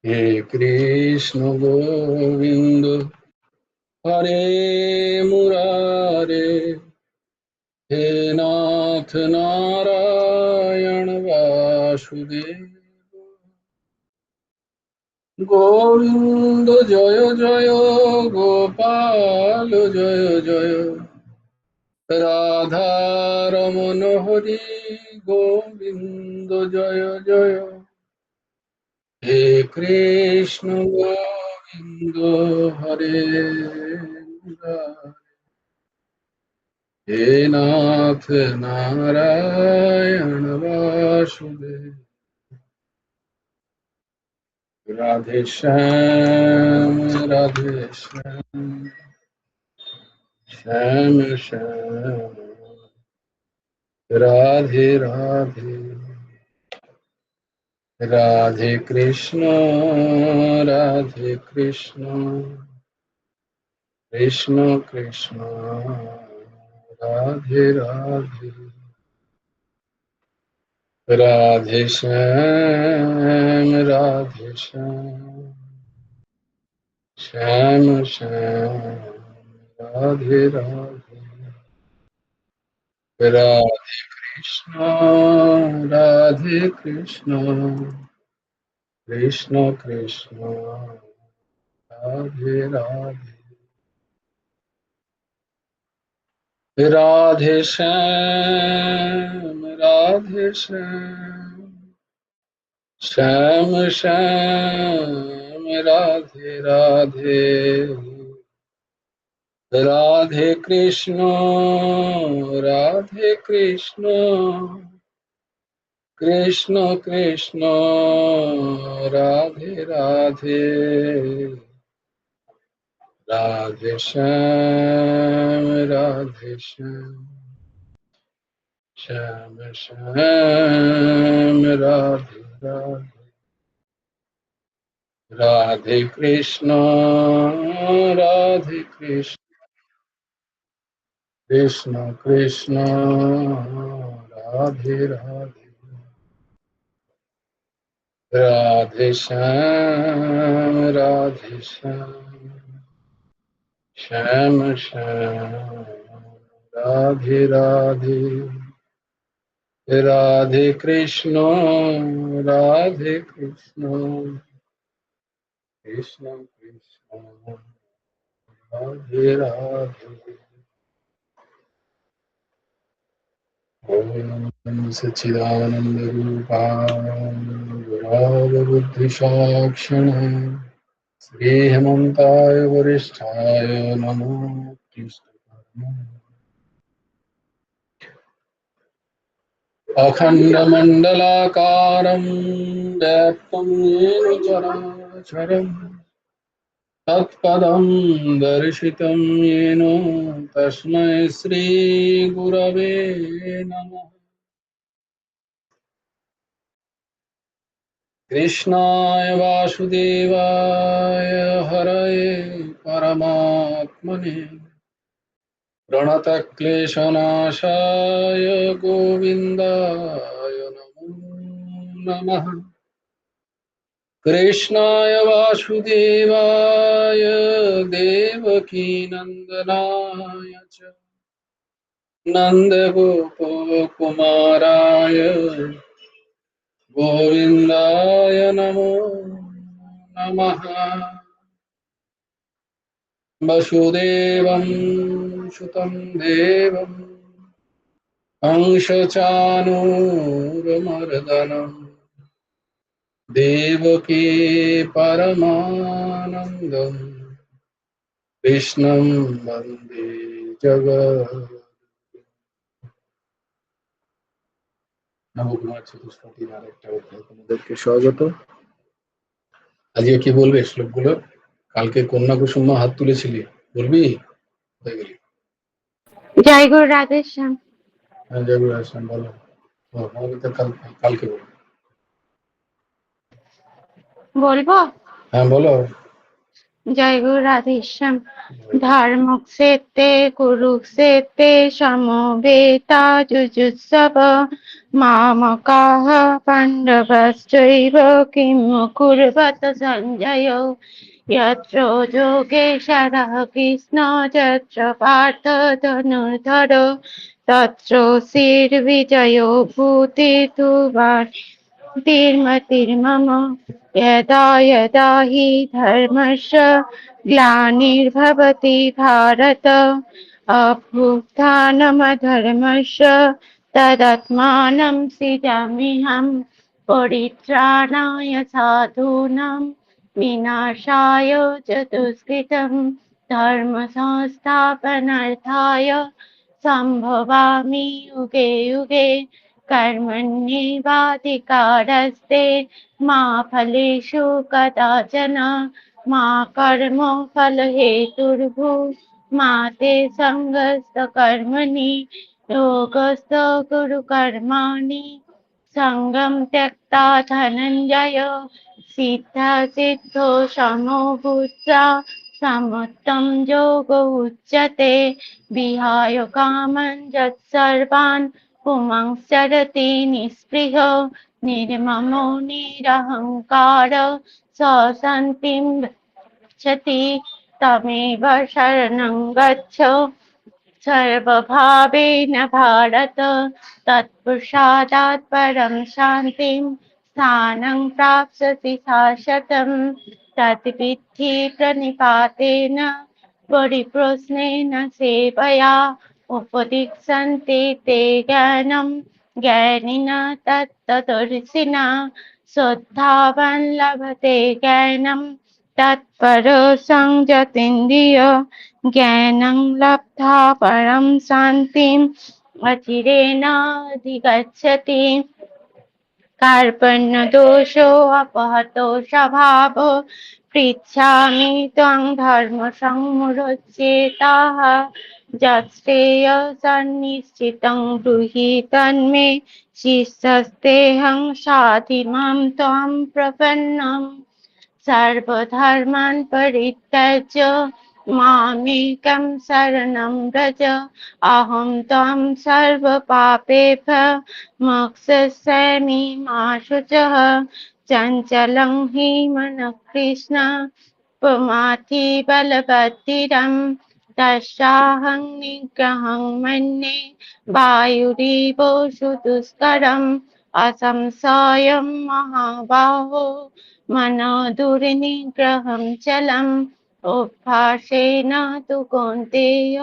হে কৃষ্ণ গোবিন্দ হরে মুরারে, হে নাথ নারায়ণ বাসুদেব, গোবিন্দ জয় জয়, গোপাল জয় জয়, রাধা রমন হরি গোবিন্দ জয় জয়, হে কৃষ্ণ গোবিন্দ হরে মুরারে, হে নাথ নারায়ণ বাসুদেব। রাধে শ্যাম রাধে শ্যাম, শ্যাম শ্যাম রাধে রাধে, রাধে কৃষ্ণ রাধে কৃষ্ণ, কৃষ্ণ কৃষ্ণ রাধে রাধে, রাধে শ্যাম রাধে শ্যাম, শ্যাম শ্যাম রাধে রাধে, রাধে কৃষ্ণ রাধে কৃষ্ণ, কৃষ্ণ কৃষ্ণ রাধে রাধে, রাধে শ্যাম রাধে শ্যাম, শ্যাম শ্যাম রাধে রাধে, রাধে কৃষ্ণ রাধে কৃষ্ণ, কৃষ্ণ কৃষ্ণ রাধে রাধে, রাধে শ্যাম রাধে শ্যাম, শ্যাম শ্যাম রাধে রাধে, রাধে কৃষ্ণ রাধে কৃষ্ণ, কৃষ্ণ কৃষ্ণ রাধে রাধে, রাধে শ্যাম রাধে শ্যাম, শ্যাম শ্যাম রাধে রাধে, রাধে কৃষ্ণ রাধে কৃষ্ণ, কৃষ্ণ কৃষ্ণ রাধে রাধে, ওম সচ্চিদানন্দ রূপায় বুদ্ধি সাক্ষিণ, শ্রী হেমন্তায় বরিষ্ঠায় নমো কৃষ্ণ, অখণ্ড মণ্ডলাকারং ব্যাপ্তং येन চরাচরং, তৎপদং দর্শিतं येन তস্मै শ্রী গুরবে নমঃ। কৃষ্ণায় বাসুদেবায় হরয়ে পরমাত্মনে, প্রণতক্লেশনাশায় গোবিন্দায় নমো নমঃ। কৃষ্ণায় বাসুদেবায় দেবকীনন্দনায় চ নন্দগোপকুমারায় গোবিন্দায় নমো নমঃ। বসুদেবং সুतं দেবং कंसचानूरमर्दनं, देवकी परमानन्दं, कृष्णं वन्दे जगत्। নবকুমার চতুষ্পতি আরেকটা অধ্যায় তোমাদেরকে স্বাগত। আজকে কি বলবে শ্লোকগুলো? কালকে কন্যা কুসুমা হাত তুলেছিলি, বলবি? কোথায় গেলি? জয় গুরু রাধেশ্যাম। হ্যাঁ, জয় গুরু রাধেশ্যাম বলো। কালকে বলো। বলবো? হ্যাঁ বলো। জয় গুরু রাধেশ্যাম। ধর্মক্ষেত্রে কুরুক্ষেত্রে সমবেতা যুযুৎসব মামকাঃ পাণ্ডবশ্চৈব কিম কুর্বত সঞ্জয়। यत्र যোগেশ্বরः কৃষ্ণ যত্র পার্থ ধনুর্ধর তত্র শ্রীর্বিজয়ো ভূতিতু তির্মতির্মম। यदा यदा हि धर्मस्य ग्लानिर्भवति भारत अभ्युत्थानमधर्मस्य तदात्मानं सृजाम्यहं। परित्राणाय साधूनां विनाशाय च दुष्कृतं धर्म संस्थापनार्थाय सम्भवामि युगे युगे। कर्मण्येवाधिकारस्ते मा फलेषु कदाचन मा कर्मफलहेतुर्भू मा ते सङ्गस्य कर्मणि योगस्थ कुरु कर्माणि सङ्गं त्यक्ता धनञ्जय। सिद्धसिद्धो समो भूत्वा समत्वं योगो उच्यते विहाय कामं यत्सर्वान् पुमांश्चरति निःस्पृहो निर्ममो निरहङ्कार स शान्तिं गच्छति तमेव शरणं गच्छ सर्वभावेन भारत तत्प्रसादात् परं शान्तिं स्थानं प्राप्स्यसि शाश्वतं। तद्विद्धि प्रणिपातेन परिप्रश्नेन सेवया उपदिक्षन्ते ते ज्ञानं ज्ञानिनः तत्त्वदर्शिनः श्रद्धावान् लभते ज्ञानं तत्परो संयतीन्द्रिय ज्ञानं लब्ध्वा परं शान्तिम् अचिरेणाधिगच्छति। कार्पण्यदोषो अपहतो स्वभावो पृच्छामि त्वं धर्मसंमुच्येताः यच्छ्रेयसन्निश्चितं ब्रूहि तन्मे शिष्यस्तेऽहं साधिमां त्वां प्रपन्नम्। सर्वधर्मान् परित्यज्य मामेकं शरणं व्रज अहं त्वां सर्वपापेभ्यः मोक्षयिष्यामि मा शुचः। चञ्चलं हि मनः कृष्ण प्रमाथि बलवद्धिरं तस्याहं निग्रहं मन्ये वायुरिव सुदुष्करम् असंशयं महाबाहो मनो दुर्निग्रहं चलम् उद्भासेन तु कौन्तेय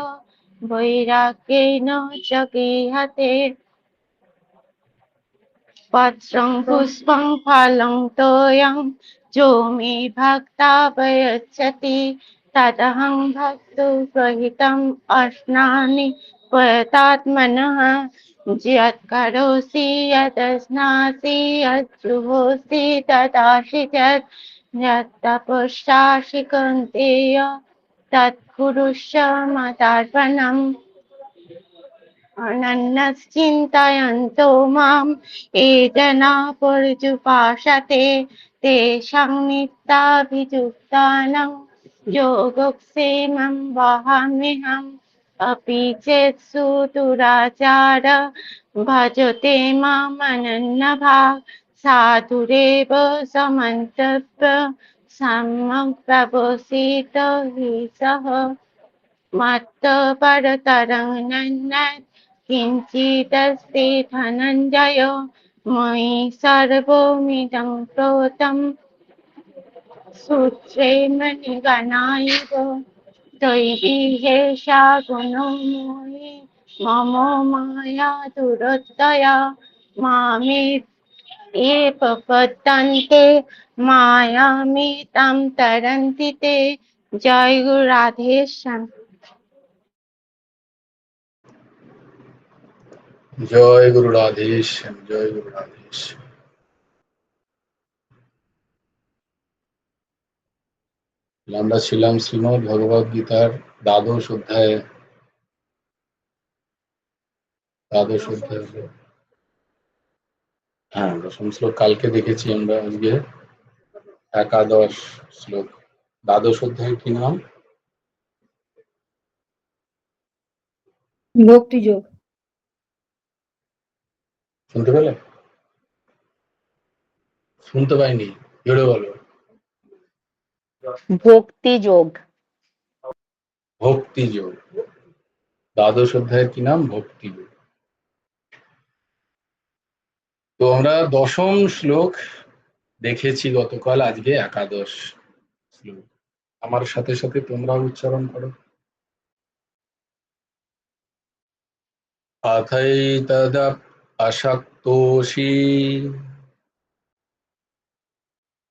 वैराग्येन च गृह्यते। पत्रं पुष्पं फलं तोयं जो मे भक्ता प्रयच्छति तदहं भक्तुप्रहितम् अश्नामि प्रयतात्मनः। यत्करोषि यदश्नासि यज्जुहोषि ददासि यत् यत्तपस्यासि कौन्तेय तत्कुरुष्व मदार्पणम्। अनन्यश्चिन्तयन्तो माम् ये जना पर्युपासते तेषां नित्याभियुक्तानां योगक्षेमं वहाम्यहम्। अपि चेत्सु दुराचार भजते मामनन्यभाक् साधुरेव समन्तव्य सम्यक् व्यवसित हि सः। मत्तः परतरं नन्यत् किञ्चिदस्ति धनञ्जय मयि सर्वमिदं प्रोतं सूत्रे मणिगणा इव। दैवी ह्येषा गुणो मोहि मम माया दुरत्यया मामे ये प्रपद्यन्ते मायामेतां तरन्ति ते। जय गुरु राधेश्याम। জয় গুরু রাধেশ, জয় গুরু রাধেশ। আমরা ছিলাম শ্রীমদ্ ভগবদ গীতার দ্বাদশ অধ্যায়ে। হ্যাঁ, দশম শ্লোক কালকে দেখেছি আমরা, আজকে একাদশ শ্লোক। দ্বাদশ অধ্যায়ের কি নাম? ভক্তিযোগ। শুনতে পেলে? শুনতে পাইনি, জোরে বলো। ভক্তি যোগ। ভক্তি যোগ। দ্বাদশ অধ্যায়ের কি নাম? ভক্তি যোগ। তো আমরা দশম শ্লোক দেখেছি গতকাল, আজকে একাদশ শ্লোক। আমার সাথে সাথে তোমরা উচ্চারণ করো। अथैतदप् अशक्तोषि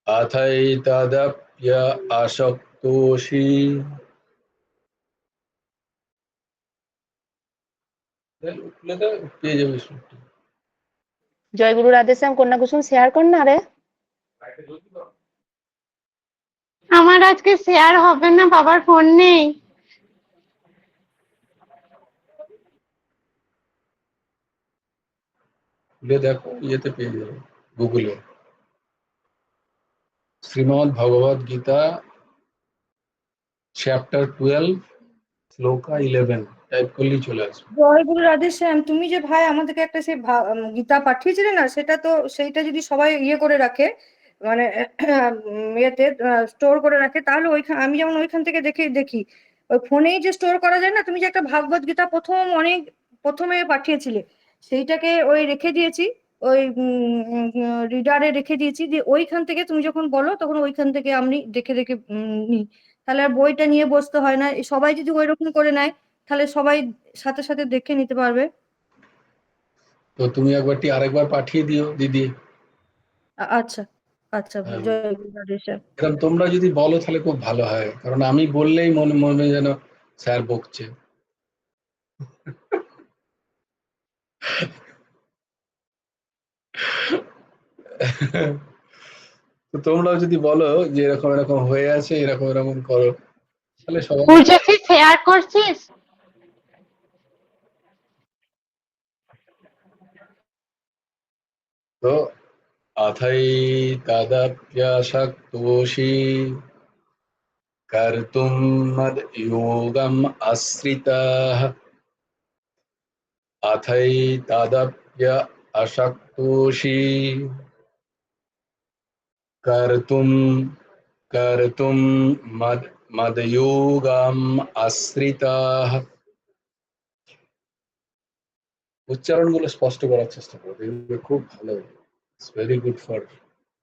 अथैतदप्य अशक्तोषि পেয়ে যাবে শ্লোকটা। জয়গুরু রাধেশ্যাম কন্যা কুসুম শেয়ার কর না রে। আমার আজকে শেয়ার হবে না, বাবার ফোন নেই। খুলে দেখো, ইয়েতে পেয়ে যাবে, গুগলে। শ্রীমদ্ ভগবদ গীতা চ্যাপ্টার 12 শ্লোকা 11 টাইপ করলেই চলে আসবে। জয়গুরু রাধেশ্যাম, তুমি যে ভাই আমাদেরকে একটা সেই গীতা পাঠিয়েছিলে না, সেটা তো সেইটা যদি সবাই ইয়ে করে রাখে, মানে ইয়েতে স্টোর করে রাখে, তাহলে ওইখান আমি যেমন ওইখান থেকে দেখে দেখি, ওই ফোনেই যে স্টোর করা যায় না, তুমি যে একটা ভাগবত গীতা অনেক প্রথমে পাঠিয়েছিলে, সেইটাকে ওই রেখে দিয়েছি, ওই রিডারে রেখে দিয়েছি, যে ওইখান থেকে তুমি যখন বলো তখন ওইখান থেকে আমি দেখে দেখে নিই। তাহলে আর বইটা নিয়ে বসতে হয় না। সবাই যদি ওইরকম করে নেয় তাহলে সবাই সাথে সাথে দেখে নিতে পারবে। তো তুমি আরেকবার পাঠিয়ে দিও দিদি। আচ্ছা আচ্ছা, হ্যাঁ, জয় গুরু রাধেশ্যাম। এরকম তোমরা যদি বলো তাহলে খুব ভালো হয়, কারণ আমি বললেই মনে মনে যেন স্যার বকছে। তো তোমরাও যদি বলো যে এরকম এরকম হয়ে আছে, এরকম এরকম করো, তাহলে সবাই। বুঝেছি, শেয়ার করছিস? তো अथैतदप्यशक्तोषि कर्तुं मद्योगम् आश्रितः अथैतदप्य अशक्तोषि कर्तुं कर्तुं मदयोगम् आश्रितः। উচ্চারণগুলো স্পষ্ট করার চেষ্টা করো, এগুলো খুব ভালো, it's very good for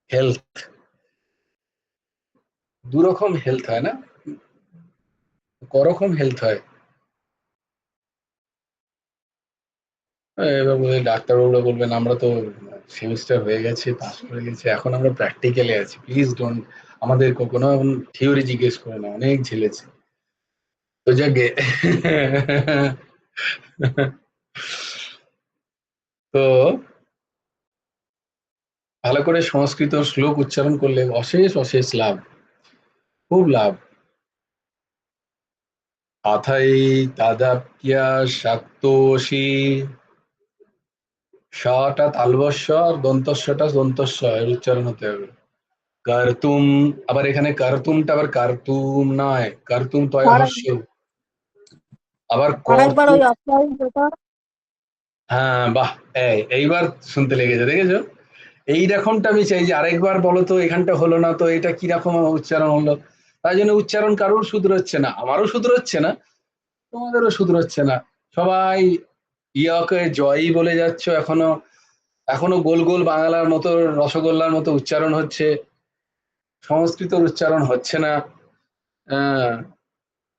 health. দুরকম হেলথ হয় না, করকম হেলথ হয়। এবার ডাক্তারবাবুরা বলবেন আমরা তো সেমিস্টার হয়ে গেছে, পাস করে গেছে, এখন আমরা প্র্যাকটিক্যালে আছি, প্লিজ ডোন্ট আমাদের কোনো থিওরি জিজ্ঞেস করে না, অনেক ঝেলেছে। তো যাকে তো ভালো করে সংস্কৃত শ্লোক উচ্চারণ করলে অশেষ অশেষ লাভ, খুব লাভ। अथैतदप्य शक्तोषि, শটা তালবস্য আর দন্তস্বটা দন্তস্ব এর উচ্চারণ হতে হবে। কার্তুম, আবার এখানে কার্তুমটা আবার কার্তুম নয়, কার্তুম তয় হস্য। আবার আরেকবার কর্তুম। ওই অপ্যায়িতটা। হ্যাঁ বাহ, এইবার শুনতে লেগেছে, দেখেছো? এইরকমটা আমি চাই যে আরেকবার বলো তো, এখানটা হলো না তো, এটা কিরকম উচ্চারণ হলো। তাই জন্য উচ্চারণ কারোর শুধরোচ্ছে না, আমারও শুধরোচ্ছে না, তোমাদেরও শুধরোচ্ছে না। সবাই ইয়াকে জয়ই বলে যাচ্ছ, এখনো এখনো গোল গোল বাংলার মতো, রসগোল্লার মতো উচ্চারণ হচ্ছে, সংস্কৃত উচ্চারণ হচ্ছে না।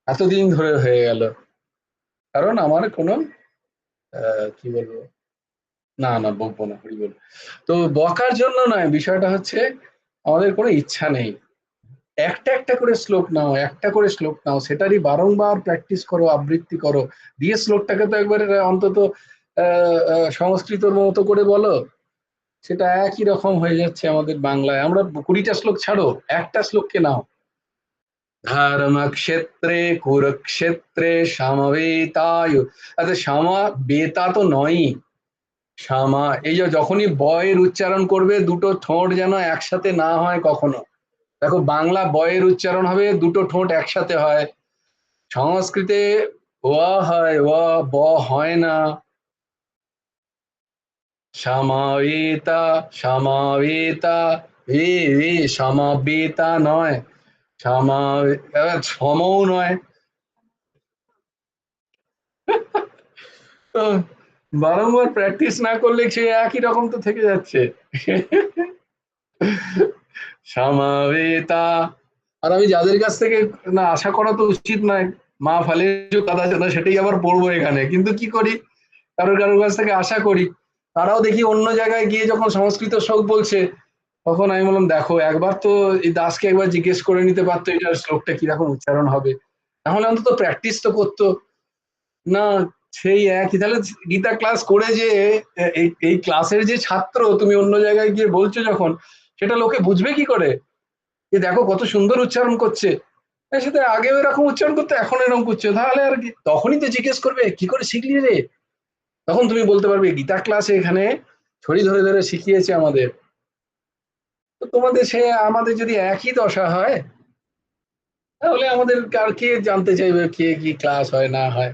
এতদিন ধরে হয়ে গেল, কারণ আমার কোনো কি বলবো, না না বকবো না, হরি বল। তো বকার জন্য নয়, বিষয়টা হচ্ছে আমাদের কোনো ইচ্ছা নেই। একটা একটা করে শ্লোক নাও, একটা করে শ্লোক নাও, সেটারই বারংবার প্র্যাকটিস করো, আবৃত্তি করো, দিয়ে শ্লোকটাকে তো একবারে অন্তত সংস্কৃতর মতো করে বলো, সেটা একই রকম হয়ে যাচ্ছে আমাদের বাংলায়। আমরা 20টা শ্লোক ছাড়ো, একটা শ্লোককে নাও। ধর্মক্ষেত্রে কুরুক্ষেত্রে সমবেতায়, আচ্ছা সমা বেতা তো নয়ই, সামা, এই যে যখনই বয়ের উচ্চারণ করবে দুটো ঠোঁট যেন একসাথে না হয় কখনো, দেখো বাংলা বয়ের উচ্চারণ হবে দুটো ঠোঁট একসাথে হয়, সংস্কৃতে ওয়া হয়, ওয়া ব হয় না। সমাবেতা, সমাবেতা, সমাবেতা নয়, সমও নয়। তো বারংবার প্র্যাকটিস না করলে সে একই রকম তো থেকে যাচ্ছে। সমাবেতা। আর আমি যাদের কাছ থেকে না আশা করা তো উচিত নয়, মা ফালে কথা না, সেটাই আবার পড়বো এখানে, কিন্তু কি করি, কারোর কারোর কাছ থেকে আশা করি। তারাও দেখি অন্য জায়গায় গিয়ে যখন সংস্কৃত শ্লোক বলছে, তখন আমি বললাম দেখো একবার তো এই দাসকে একবার জিজ্ঞেস করে নিতে পারতো এটার শ্লোকটা কিরকম উচ্চারণ হবে, তাহলে অন্তত প্র্যাকটিস তো করতো না। সেই একই, তাহলে গীতা ক্লাস করে যে এই ক্লাসের যে ছাত্র তুমি অন্য জায়গায় গিয়ে বলছো যখন, সেটা লোকে বুঝবে কি করে যে দেখো কত সুন্দর উচ্চারণ করছে, সেটা আগেও এরকম উচ্চারণ করতে এখন এরকম করছে, তাহলে আর কি, তখনই তো জিজ্ঞেস করবে কি করে শিখলি রে, তখন তুমি বলতে পারবে গীতা ক্লাসে এখানে ছড়ি ধরে ধরে শিখিয়েছে আমাদের। তো তোমাদের সে আমাদের যদি একই দশা হয়, তাহলে আমাদের আর কে জানতে চাইবে কে কি ক্লাস হয় না হয়।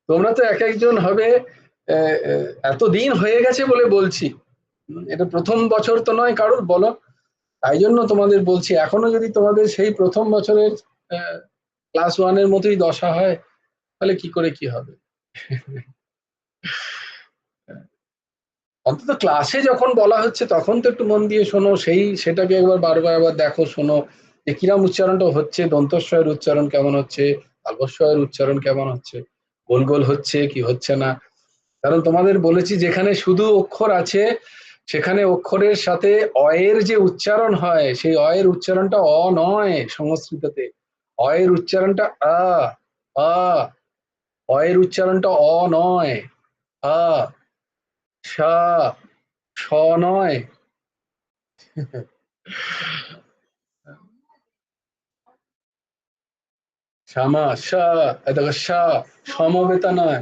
তোমরা তো এক একজন হবে, এতদিন হয়ে গেছে বলে বলছি, এটা প্রথম বছর তো নয় কারুর, বলো, তাই জন্য তোমাদের বলছি এখনো যদি তোমাদের সেই প্রথম বছরের ক্লাস ওয়ানের মতোই দশা হয়, তাহলে কি করে কি হবে। অন্তত ক্লাসে যখন বলা হচ্ছে তখন তো একটু মন দিয়ে শোনো, সেটাকে একবার বারবার আবার দেখো, শোনো যে কিরাম উচ্চারণটা হচ্ছে, দন্তস্বয়ের উচ্চারণ কেমন হচ্ছে, তালবস্বয়ের উচ্চারণ কেমন হচ্ছে, গোল গোল হচ্ছে কি হচ্ছে না। কারণ তোমাদের বলেছি যেখানে শুধু অক্ষর আছে, সেখানে অক্ষরের সাথে অয়ের যে উচ্চারণ হয়, সেই অয়ের উচ্চারণটা অ নয় সংস্কৃততে, অয়ের উচ্চারণটা আ, আ, অয়ের উচ্চারণটা অ নয়, আ, সা, স নয়। শ্যামা, সা, দেখো সা, সমবেতা নয়,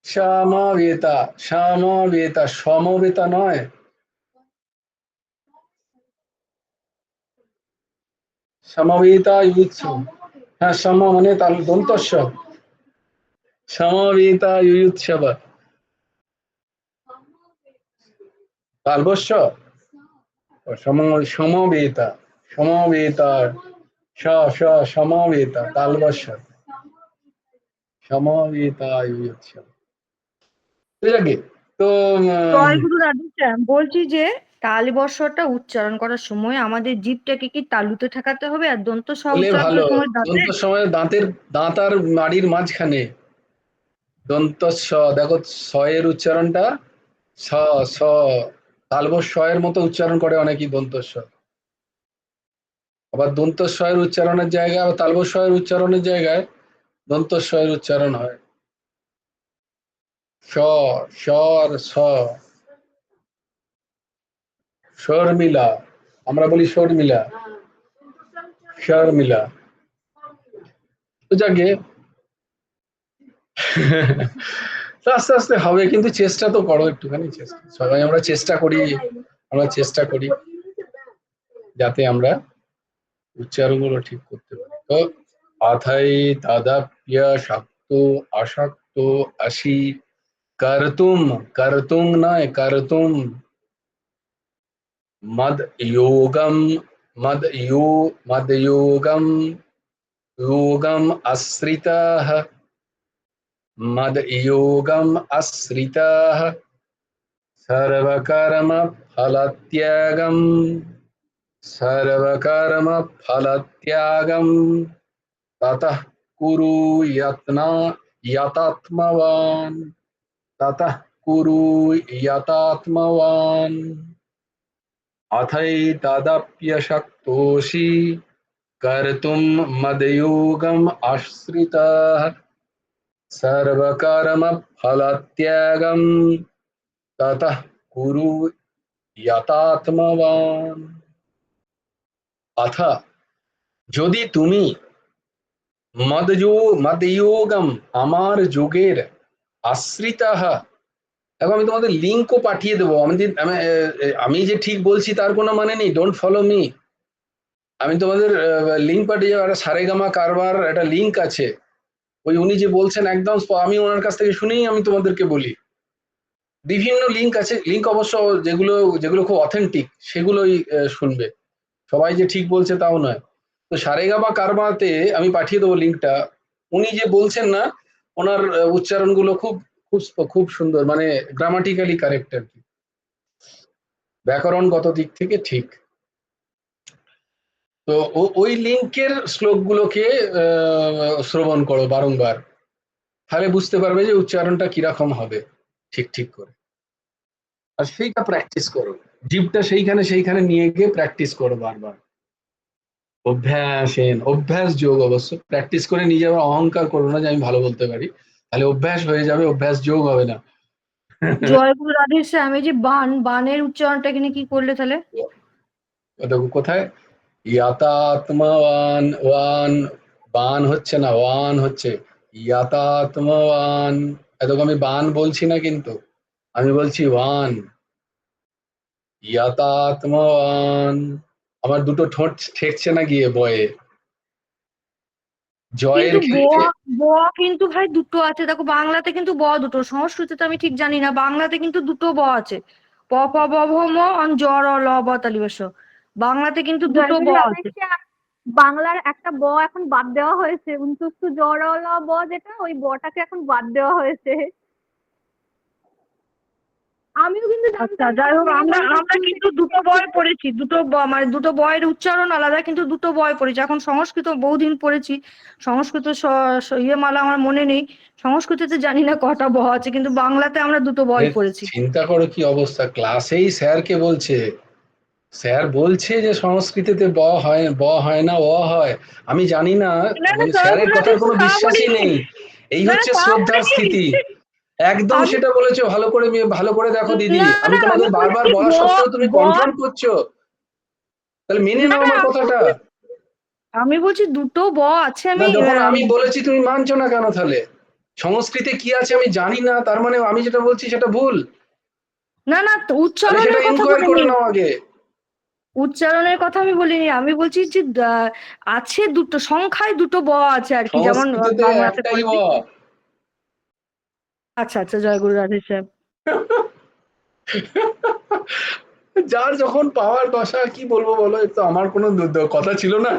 শ্যামাবেতা, শ্যামাবেতা, সমবেতা নয়। সমবেতা ইউচ্ছ, হ্যাঁ সম মানে তাল দন্তস্ব, সমবেতা ইউৎসব, তালবস্য, সমবেতা, সমবেতা, স স সমবেতা তালবস্য, সমবেতা ইউৎসব। ঠিক আছে। তো জয়গুরু রাধেশ্যাম, বলছি যে তালবর্ষটা উচ্চারণ করার সময় আমাদের জিভটাকে কি তালুতে ঠেকাতে হবে, আর দন্ত স বলে উচ্চারণ ভালো, করার সময় দাঁতে? দন্ত সময় দাঁতের, দাঁত আর মাড়ির মাঝখানে দন্ত স, দেখো এর উচ্চারণটা স, স, তালবস্য এর মতো উচ্চারণ করে অনেকেই দন্তস্ব, আবার দন্তস্বয়ের উচ্চারণের জায়গায়, আবার তালবস্বয়ের উচ্চারণের জায়গায় দন্তস্বয়ের উচ্চারণ হয়। স, স আর স, শর্মিলা, আমরা বলি শর্মিলা, শর্মিলা। তো যাকে আস্তে আস্তে হবে, কিন্তু চেষ্টা তো করো একটুখানি, চেষ্টা সবাই আমরা চেষ্টা করি, আমরা চেষ্টা করি যাতে আমরা উচ্চারণগুলো ঠিক করতে পারি। তো অথৈ তদপ্য শক্ত অশক্ত আসি, कर्तुम, कर्तुम नय कर्तुम, मद योगम, मद योगम, योगम आश्रितः, मद योगम आश्रितः, सर्वकर्म फलत्यागम, सर्वकर्म फलत्यागम, ततः कुरु यत्ना यतात्मवान्, ततः कुरु यतात्मवान्। अथैतदप्यशक्तोषि कर्तुं मदयोगम् आश्रितः, सर्वकर्मफलत्यागं ततः कुरु यतात्मवान्। अथ, যদি তুমি মদযোগম আমার যোগের আশ্রিতः এখন আমি তোমাদের লিঙ্কও পাঠিয়ে দেবো। আমি যে ঠিক বলছি তার কোনো মানে নেই, ডোন্ট ফলো মি। আমি তোমাদের লিঙ্ক পাঠিয়ে যাবো, একটা সারেগামা কারবার একটা লিঙ্ক আছে, ওই উনি যে বলছেন একদম আমি ওনার কাছ থেকে শুনেই আমি তোমাদেরকে বলি। বিভিন্ন লিঙ্ক আছে, লিঙ্ক অবশ্য যেগুলো যেগুলো খুব অথেন্টিক সেগুলোই শুনবে, সবাই যে ঠিক বলছে তাও নয়। তো সারেগামা কারবাতে আমি পাঠিয়ে দেবো লিঙ্কটা। উনি যে বলছেন না, ওনার উচ্চারণগুলো খুব খুব খুব সুন্দর, মানে গ্রামাটিক্যালি কারেক্ট আর কি, ব্যাকরণগত দিক থেকে ঠিক। তো ওই লিঙ্কের শ্লোকগুলোকে শ্রবণ করো বারংবার, তাহলে বুঝতে পারবে যে উচ্চারণটা কিরকম হবে ঠিক ঠিক করে। আর সেইটা প্র্যাকটিস করো, জিভটা সেইখানে সেইখানে নিয়ে গিয়ে প্র্যাকটিস করো বারবার। অভ্যাস যোগ, অবশ্য প্র্যাকটিস করে নিজে আবার অহংকার করো না যে আমি ভালো বলতে পারি, তাহলে অভ্যাস হয়ে যাবে, অভ্যাস যোগ হবে না। জয়গুরু রাধে শ্যাম, এই যে বানের উচ্চারণটা এখানে কি করলে তাহলে? দেখো কোথায়, ইয়াতাত্মবান, ওয়ান, বান হচ্ছে না, ওয়ান হচ্ছে, ইয়াতাত্মবান। দেখো আমি বান বলছি না, কিন্তু আমি বলছি ওয়ান, ইয়াতাত্মবান। আমার দুটো ঠোঁট ঠেকছে না গিয়ে বয়ে, জয়ের কিন্তু ক্ষেত্রে। ব কিন্তু ভাই দুটো আছে, দেখো বাংলাতে কিন্তু ব দুটো, সংস্কৃতে আমি ঠিক জানি না, বাংলাতে কিন্তু দুটো ব আছে, প প ব ভ ম অন জ র ল ব তালি স, বাংলাতে কিন্তু দুটো ব জয়গুরু আছে। রাধেশ্যাম, বাংলার একটা ব এখন বাদ দেওয়া হয়েছে, উনচুস্তু জরলা ব, যেটা ওই বটাকে এখন বাদ দেওয়া হয়েছে। আমিও কিন্তু আচ্ছা, জানতাম না, যাই হোক, আমি এই আমরা বইটা আমরা স্কুল কিন্তু থেকে দুটো পেয়েছি। বই পড়েছি, দুটো মানে দুটো বয়ের উচ্চারণ আলাদা, কিন্তু দুটো বই পড়েছি। এখন সংস্কৃত বহুদিন পড়েছি, সংস্কৃত ইয়ে মালা আমার মনে নেই, সংস্কৃতিতে জানি না কটা ব আছে, কিন্তু বাংলাতে আমরা দুটো বই পড়েছি। চিন্তা করো কি অবস্থা, ক্লাসেই স্যারকে বলছে, স্যার বলছে যে সংস্কৃতিতে ব হয় না, অ হয়। আমি জানি না, না না, মানে স্যারের জয়গুরু কথার রাধেশ্যাম কোনো তা বিশ্বাসই বলিনি, নেই। এই না না হচ্ছে তা শ্রদ্ধার বলিনি, স্থিতি। একদম আমি সেটা বলেছো, ভালো করে ভালো করে দেখো দিদি, না আমি না তোমাদের আমি বারবার বলেছি বলা সত্ত্বেও তুমি ব কনফার্ম করছো, তাহলে মেনে না নাও না, আমার কথাটা। আমি বলছি দুটো ব আছে, না, আমি যখন আমি বলেছি তুমি মানছো না কেন তাহলে? সংস্কৃতে কি আছে আমি জানি না, তার মানে আমি যেটা বলছি সেটা ভুল? না না, তাহলে সেটা উচ্চারণের কথা এনকোয়ার করে বলিনি, নাও আগে। উচ্চারণের কথা আমি বলিনি, আমি বলছি যে আছে দুটো, সংখ্যায় দুটো ব আছে আর কি, যেমন সংস্কৃতেতে বাংলাতে একটাই ব। পড়েছি। আচ্ছা আচ্ছা, জয়গুরু রাধে শ্যাম। যার যখন পাওয়ার দশা, কি বলবো বলো, তো আমার কোনো কথা ছিল না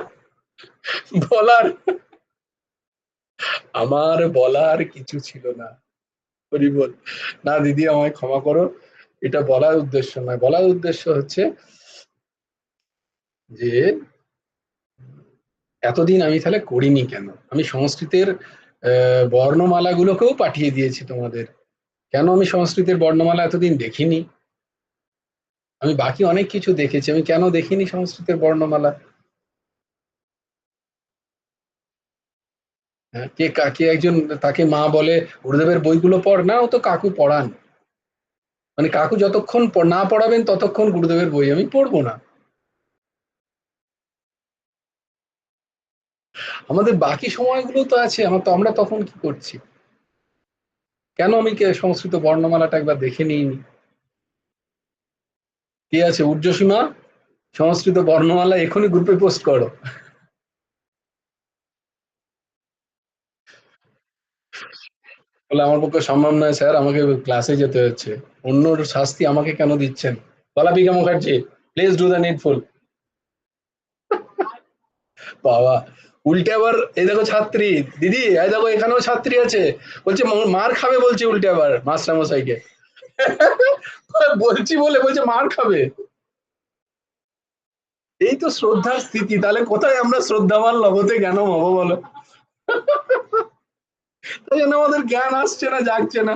বলার, আমার বলার কিছু ছিল না। হরি বল। না দিদি, আমায় ক্ষমা করো, এটা বলার উদ্দেশ্য নয়। বলার উদ্দেশ্য হচ্ছে যে এতদিন আমি তাহলে করিনি কেন, আমি সংস্কৃতের বর্ণমালা গুলোকেও পাঠিয়ে দিয়েছি তোমাদের, কেন আমি সংস্কৃতের বর্ণমালা এতদিন দেখিনি? আমি বাকি অনেক কিছু দেখেছি, আমি কেন দেখিনি সংস্কৃতের বর্ণমালা? হ্যাঁ, কে কাকে একজন তাকে মা বলে, গুরুদেবের বইগুলো পড় না, ও তো কাকু পড়ান, মানে কাকু যতক্ষণ না পড়াবেন ততক্ষণ গুরুদেবের বই আমি পড়বো না। আমাদের বাকি সময়গুলো তো আছে, আমরা তখন কি করছি? কেন আমি সংস্কৃত বর্ণমালাটা একবার দেখে নিইনি? কে আছে ঊর্ধ্বসীমা, সংস্কৃত বর্ণমালা এখনই গ্রুপে পোস্ট করো। বলে আমার পক্ষে সম্ভব নয় স্যার, আমাকে ক্লাসে যেতে হচ্ছে, অন্য শাস্তি আমাকে কেন দিচ্ছেন? Kalapika Mukherjee, please do the needful. বাবা, উল্টে আবার এই দেখো ছাত্রী, দিদি এই দেখো এখানেও ছাত্রী আছে, বলছে মার খাবে, বলছে উল্টে আবার মাস্টার মশাইকে। বলছি বলে বলছে মার খাবে। এই তো শ্রদ্ধার স্থিতি, তাহলে কোথায় আমরা শ্রদ্ধাবান লগতে জ্ঞান হবো বলো? তাই জন্য আমাদের জ্ঞান আসছে না, জাগছে না,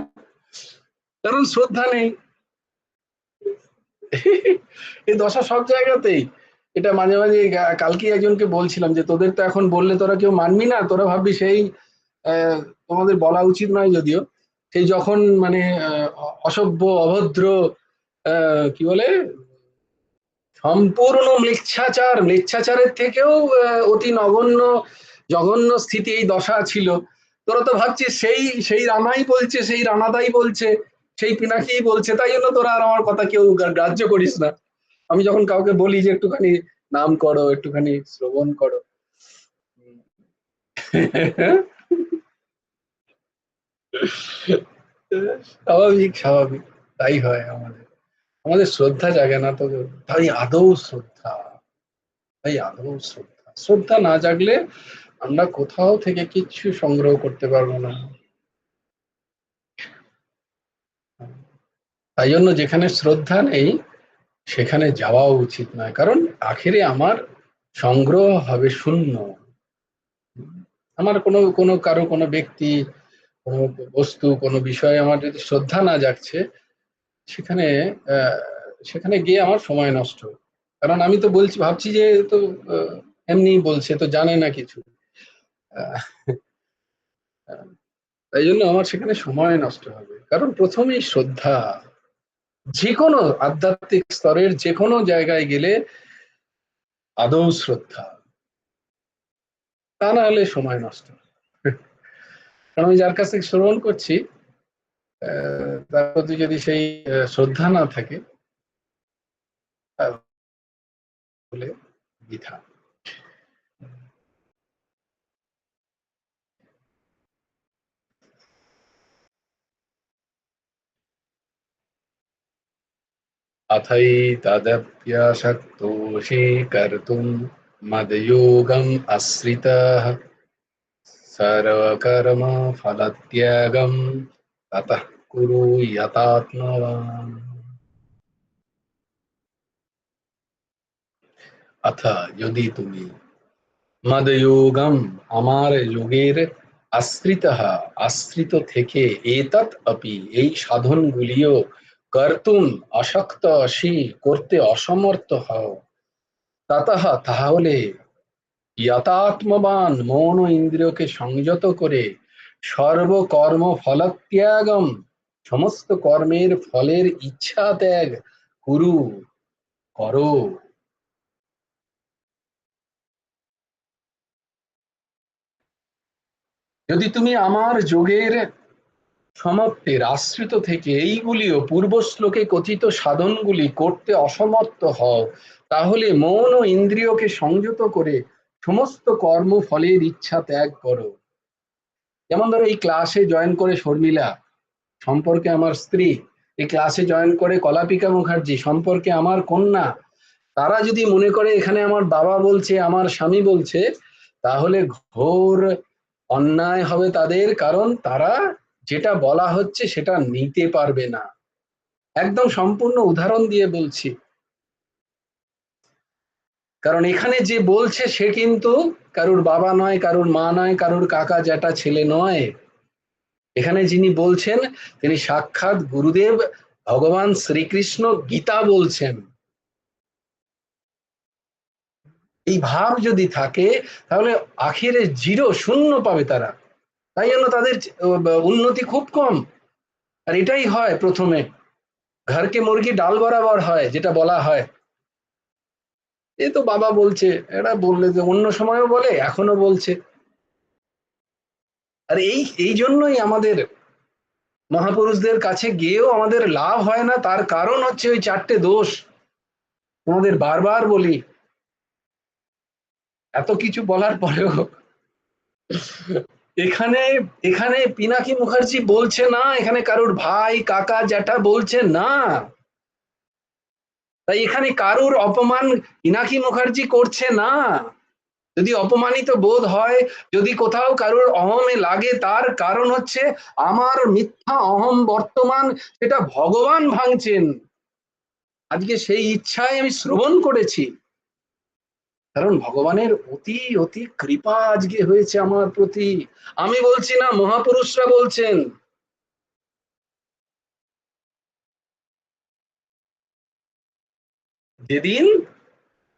কারণ শ্রদ্ধা নেই। এই দশা সব জায়গাতেই। এটা মাঝে মাঝে কালকে একজনকে বলছিলাম যে তোদের তো এখন বললে তোরা কেউ মানবি না, তোরা ভাববি সেই তোমাদের বলা উচিত নয় যদিও, সেই যখন মানে অসভ্য, অভদ্র, কি বলে, সম্পূর্ণ ম্লেচ্ছাচারের থেকেও অতি নগণ্য জঘন্য স্থিতি এই দশা ছিল, তোরা তো ভাবছিস সেই সেই রানাই বলছে, সেই রানাদাই বলছে, সেই পিনাকি বলছে, তাই জন্য তোরা আর আমার কথা কেউ গ্রাহ্য করিস না। আমি যখন কাউকে বলি যে একটুখানি নাম করো, একটুখানি শ্রবণ করো, স্বাভাবিক স্বাভাবিক, তাই হয় আমাদের। আমাদের শ্রদ্ধা জাগে না তো, তাই আদৌ শ্রদ্ধা, তাই আদৌ শ্রদ্ধা। শ্রদ্ধা না জাগলে আমরা কোথাও থেকে কিচ্ছু সংগ্রহ করতে পারবো না। তাই জন্য যেখানে শ্রদ্ধা নেই সেখানে যাওয়াও উচিত নয়, কারণ আখেরে আমার সংগ্রহ হবে শূন্য। আমার কোনো কোনো কারো কোনো ব্যক্তি, কোনো বস্তু, কোনো বিষয়ে আমার যদি শ্রদ্ধা না জাগছে, সেখানে সেখানে গিয়ে আমার সময় নষ্ট। কারণ আমি তো বলছি, ভাবছি যে তো এমনি বলছে, তো জানে না কিছু। আহ, তাই জন্য আমার সেখানে সময় নষ্ট হবে। কারণ প্রথমেই শ্রদ্ধা, যে কোনো আধ্যাত্মিক স্তরের যে কোনো জায়গায় গেলে আদৌ শ্রদ্ধা, তা না হলে সময় নষ্ট। কারণ আমি যার কাছ থেকে শ্রবণ করছি তার প্রতি যদি সেই শ্রদ্ধা না থাকে তাহলে বৃথা। अथैतदप्यशक्तोषि कर्तुं मदयोगम् आश्रितः सर्वकर्मफलत्यागं ततः कुरु यतात्मवान्। अथ यदि তুমি মদয়োগম আমার যোগের আশ্রিতঃ আশ্রিত থেকে এতৎ আপি এই সাধনগুলিও কর্তুম অশক্ত অসি করতে অসমর্থ হও, ততঃ তাহলে যতাত্মবান মন ও ইন্দ্রিয়কে সংযত করে সর্বকর্ম ফলত্যাগম সমস্ত কর্মের ফলের ইচ্ছা ত্যাগ কুরু করো। যদি তুমি আমার যোগের সমাপ্তের আশ্রিত থেকে এইগুলিও পূর্ব শ্লোকে কথিত সাধনগুলি করতে অসমর্থ হও, তাহলে মন ও ইন্দ্রিয়কে সংযত করে সমস্ত কর্ম ফলের ইচ্ছা ত্যাগ করো। যেমন ধরো এই ক্লাসে জয়েন করে শর্মিলা, সম্পর্কে আমার স্ত্রী, এই ক্লাসে জয়েন করে কলাপিকা মুখার্জি, সম্পর্কে আমার কন্যা, তারা যদি মনে করে এখানে আমার বাবা বলছে, আমার স্বামী বলছে, তাহলে ঘোর অন্যায় হবে তাদের। কারণ তারা যেটা বলা হচ্ছে সেটা নিতে পারবে না। একদম সম্পূর্ণ উদাহরণ দিয়ে বলছি, কারণ এখানে যে বলছে সে কিন্তু কারুর বাবা নয়, কারুর মা নয়, কারুর কাকা জ্যাঠা ছেলে নয়। এখানে যিনি বলছেন তিনি সাক্ষাৎ গুরুদেব ভগবান শ্রীকৃষ্ণ গীতা বলছেন। এই ভাব যদি থাকে তাহলে আখিরে জিরো, শূন্য পাবে তারা। তাই জন্য তাদের উন্নতি খুব কম। আর এটাই হয় প্রথমে, ঘরকে মুরগি ডাল বরাবর হয়, যেটা বলা হয়। এ তো বাবা বলছে, এরা বললে যে অন্য সময়ও বলে, এখনো বলছে। আর এই এই জন্যই আমাদের মহাপুরুষদের কাছে গিয়েও আমাদের লাভ হয় না। তার কারণ হচ্ছে ওই চারটে দোষ। তোমাদের বারবার বলি, এত কিছু বলার পরেও এখানে এখানে পিনাকি মুখার্জি বলছে না, এখানে কারুর ভাই কাকা জ্যাঠা বলছে না। তাই এখানে কারুর অপমান পিনাকি মুখার্জি করছে না। যদি অপমানিত বোধ হয়, যদি কোথাও কারুর অহমে লাগে, তার কারণ হচ্ছে আমার মিথ্যা অহম বর্তমান, সেটা ভগবান ভাঙছেন। আজকে সেই ইচ্ছায় আমি শ্রবণ করেছি, কারণ ভগবানের অতি অতি কৃপা আজকে হয়েছে আমার প্রতি। আমি বলছি না, মহাপুরুষরা বলছেন। যেদিন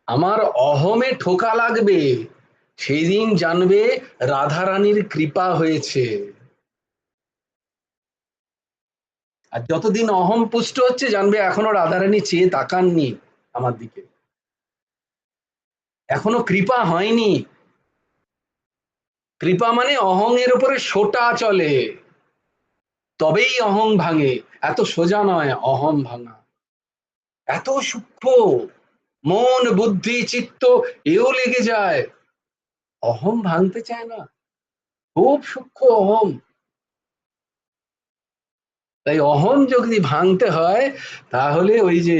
আমার অহমে ঠোকা লাগবে, সেই দিন জানবে রাধারানীর কৃপা হয়েছে। আর যতদিন অহম পুষ্ট হচ্ছে, জানবে এখনো রাধারানী চেয়ে তাকাননি আমার দিকে, এখনো কৃপা হয়নি। কৃপা মানে অহং এর উপরে সোটা চলে, তবেই অহং ভাঙে। এত সোজা নয় অহম ভাঙা, এত সূক্ষ্ম, মন বুদ্ধি চিত্ত এও লেগে যায়, অহম ভাঙতে চায় না, খুব সূক্ষ্ম অহম। তাই অহম যদি ভাঙতে হয় তাহলে ওই যে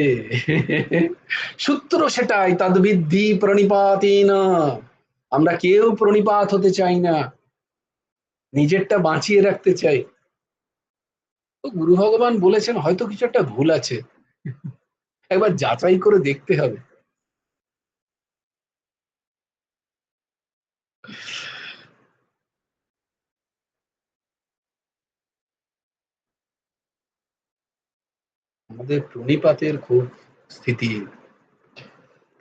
সূত্র সেটাই, তদ্বিদ্ধি প্রণিপাতেন। আমরা কেউ প্রণিপাত হতে চাই না, নিজেরটা বাঁচিয়ে রাখতে চাই। তো গুরু ভগবান বলেছেন হয়তো কিছু একটা ভুল আছে, একবার যাচাই করে দেখতে হবে। আমাদের প্রণিপাতের খুব স্থিতি,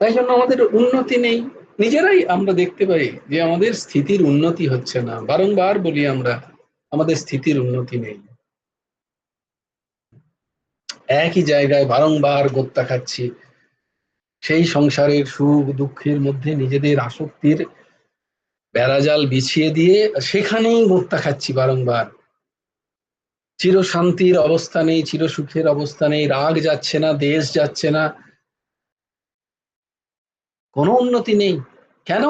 তাই জন্য আমাদের উন্নতি নেই। নিজেরাই আমরা দেখতে পাই যে আমাদের স্থিতির উন্নতি হচ্ছে না, বারংবার বলি আমরা আমাদের স্থিতির উন্নতি নেই, একই জায়গায় বারংবার গোত্তা খাচ্ছি, সেই সংসারের সুখ দুঃখের মধ্যে নিজেদের আসক্তির বেড়াজাল বিছিয়ে দিয়ে সেখানেই গোত্তা খাচ্ছি বারংবার। চির শান্তির অবস্থা নেই, চির সুখের অবস্থা নেই, রাগ যাচ্ছে না, দেশ যাচ্ছে না, কোনো উন্নতি নেই। কেন?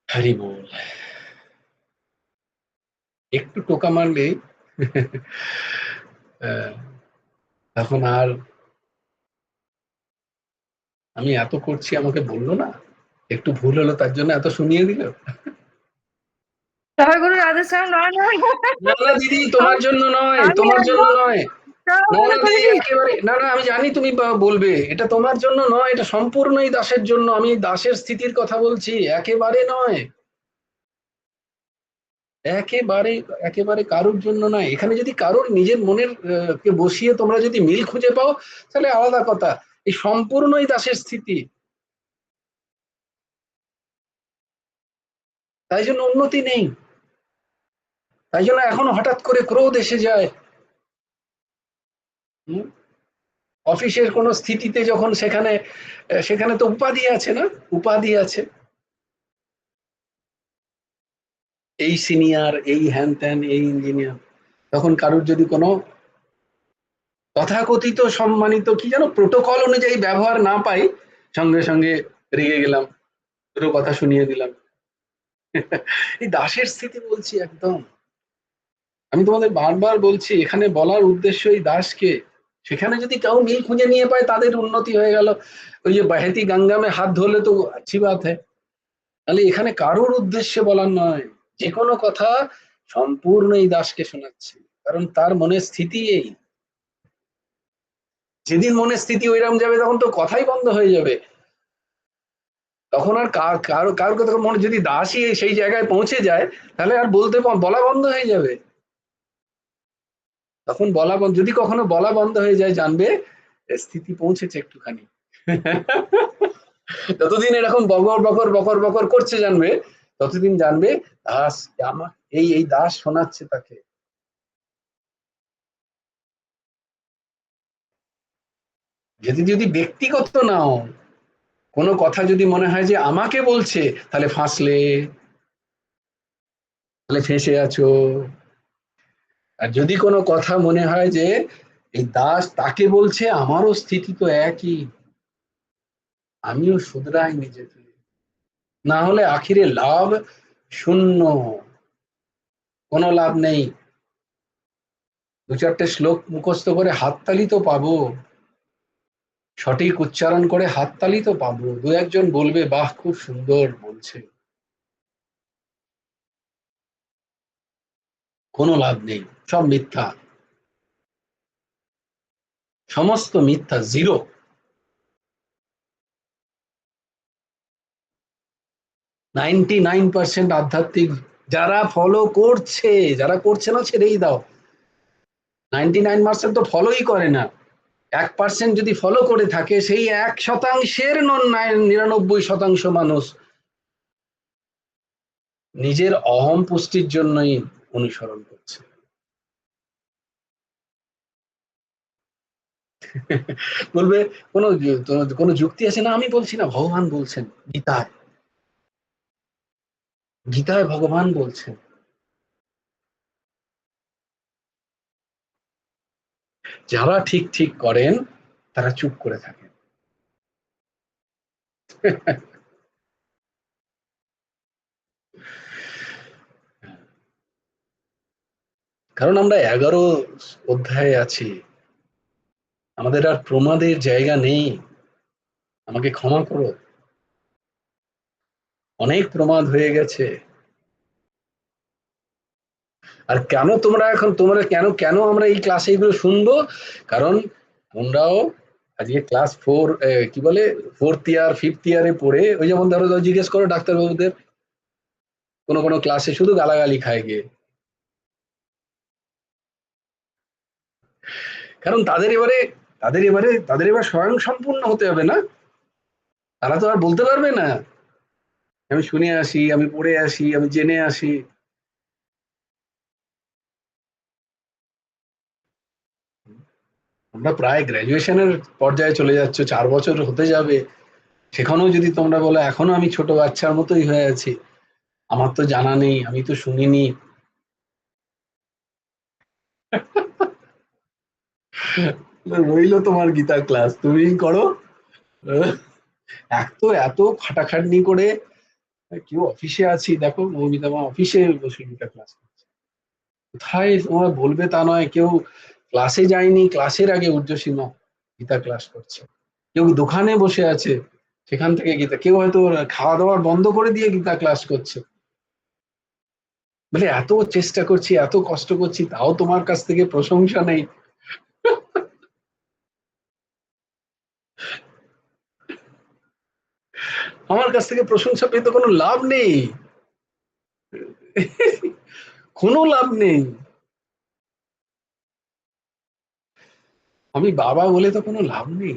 হরি বল। একটু টোকা মারলে তখন আর আমি এত করছি আমাকে বললো না, একটু ভুল হলো তার জন্য এত শুনিয়ে দিল। জয় গুরু রাধেশ্যাম। না না, না না দিদি, তোমার জন্য নয়, আমি তোমার জন্য একদম নয়। না মনে না দিদি, করিনি। একেবারে না, না আমি জানি তুমি বলবে এটা তোমার জন্য নয়, এটা সম্পূর্ণই দাসের জন্য। আমি দাসের স্থিতির কথা বলছি, একেবারে নয়, একেবারে একেবারে কারোর জন্য নয়। এখানে যদি কারোর নিজের মনের কে বসিয়ে তোমরা যদি মিল খুঁজে পাও তাহলে আলাদা কথা, এই সম্পূর্ণই দাসের স্থিতি। তাই জন্য উন্নতি নেই, তাই জন্য এখন হঠাৎ করে ক্রোধ এসে যায়। অফিসের কোন স্থিতিতে যখন সেখানে সেখানে তো উপাধি আছে না, উপাধি আছে, এই সিনিয়র, এই হ্যান ত্যান, এই ইঞ্জিনিয়ার, তখন কারুর যদি কোনো তথাকথিত সম্মানিত কি যেন প্রোটোকল অনুযায়ী ব্যবহার না পাই, সঙ্গে সঙ্গে রেগে গেলাম, দুটো কথা শুনিয়ে দিলাম। এই দাসের স্থিতি বলছি একদম। আমি তোমাদের বারবার বলছি এখানে বলার উদ্দেশ্য এই দাসকে, সেখানে যদি কেউ মিল খুঁজে নিয়ে পায় তাদের উন্নতি হয়ে গেল, ওই যে বহেতি গঙ্গা মে হাত ধরলে তো अच्छी बात है। তাহলে এখানে কারোর উদ্দেশ্যে বলার নয়, যে কোনো কথা সম্পূর্ণ এই দাসকে শোনাচ্ছে, কারণ তার মনের স্থিতি এই। যেদিন মনের স্থিতি ওইরকম যাবে তখন তো কথাই বন্ধ হয়ে যাবে, তখন আর কারোর কথা মনে যদি দাসই সেই জায়গায় পৌঁছে যায় তাহলে আর বলা বন্ধ হয়ে যাবে। তখন যদি কখনো বলা বন্ধ হয়ে যায় জানবে স্থিতি পৌঁছেছে একটুখানি। যতদিন এরকম বকর বকর বকর বকর করছে জানবে, ততদিন জানবে দাস আমার এই দাস শোনাচ্ছে তাকে। যদি ব্যক্তিগত নাও, কোনো কথা যদি মনে হয় যে আমাকে বলছে, তাহলে ফাঁসলে, তাহলে ফেঁসে আছো। আর যদি কোনো কথা মনে হয় যে এই দাস তাকে বলছে, আমারও স্থিতি তো একই, আমিও শুধরাই নিজেকে, না হলে আখিরে লাভ শূন্য, কোনো লাভ নেই। দু চারটে শ্লোক মুখস্থ করে হাততালি তো পাবো, সঠিক উচ্চারণ করে হাততালি তো পাবো, দু একজন বলবে বাহ খুব সুন্দর বলছে, কোনো লাভ নেই, সব মিথ্যা, সমস্ত মিথ্যা, জিরো। 99% আধ্যাত্মিক যারা ফলো করছে, যারা করছে না ছেড়েই দাও, 99% তো ফলোই করে না। 1% যদি ফলো করে থাকে, সেই 1%-এর 99% মানুষ নিজের অহম পুষ্টির জন্যই অনুসরণ করছে। বলবে কোনো কোনো যুক্তি আছে না, আমি বলছি না, ভগবান বলছেন গীতায়, গীতায় ভগবান বলছেন যারা ঠিক ঠিক করেন তারা চুপ করে থাকেন। কারণ আমরা 11 অধ্যায়ে আছি, আমাদের আর প্রমাদের জায়গা নেই। আমাকে ক্ষমা করো, অনেক প্রমাদ হয়ে গেছে। আর কেন তোমরা কেন কেন আমরা এই ক্লাসে এগুলো শুনবো? কারণ তোমরাও আজকে ক্লাস 4 কি বলে 4th ইয়ার 5th ইয়ারে পড়ে, ওই যেমন ধরো জিজ্ঞেস করো ডাক্তারবাবুদের, কোনো ক্লাসে শুধু গালাগালি খায় গিয়ে। কারণ তাদের এবার স্বয়ং সম্পূর্ণ হতে হবে না, তারা তো আর বলতে পারবে না আমি শুনে আসি, আমি পড়ে আসি, আমি জেনে আসি। তোমরা প্রায় গ্রাজুয়েশনের পর্যায়ে চলে যাচ্ছ, 4 বছর হতে যাবে, সেখানেও যদি তোমরা বলো এখনো আমি ছোট বাচ্চার মতোই হয়ে আছি, আমার তো জানা নেই, আমি তো শুনিনি, রইলো তোমার গীতা ক্লাস, তুমিই করো। এত খাটাখাটনি করে, কেউ অফিসে আছি, দেখো মৌমিতা মা অফিসে বসে গীতা ক্লাস করছে, কোথায় তোমরা বলবে তা নয়, কেউ ক্লাসে যায়নি, ক্লাসের আগে ঊর্ধ্বসীমা গীতা ক্লাস করছে, কেউ দোকানে বসে আছে সেখান থেকে গীতা, কেউ হয়তো খাওয়া দাওয়া বন্ধ করে দিয়ে গীতা ক্লাস করছে, বলে এত চেষ্টা করছি, এত কষ্ট করছি, তাও তোমার কাছ থেকে প্রশংসা নেই। আমার কাছ থেকে প্রশংসা পেয়ে তো কোনো লাভ নেই, কোনো লাভ নেই, আমি বাবা বলে তো কোনো লাভ নেই।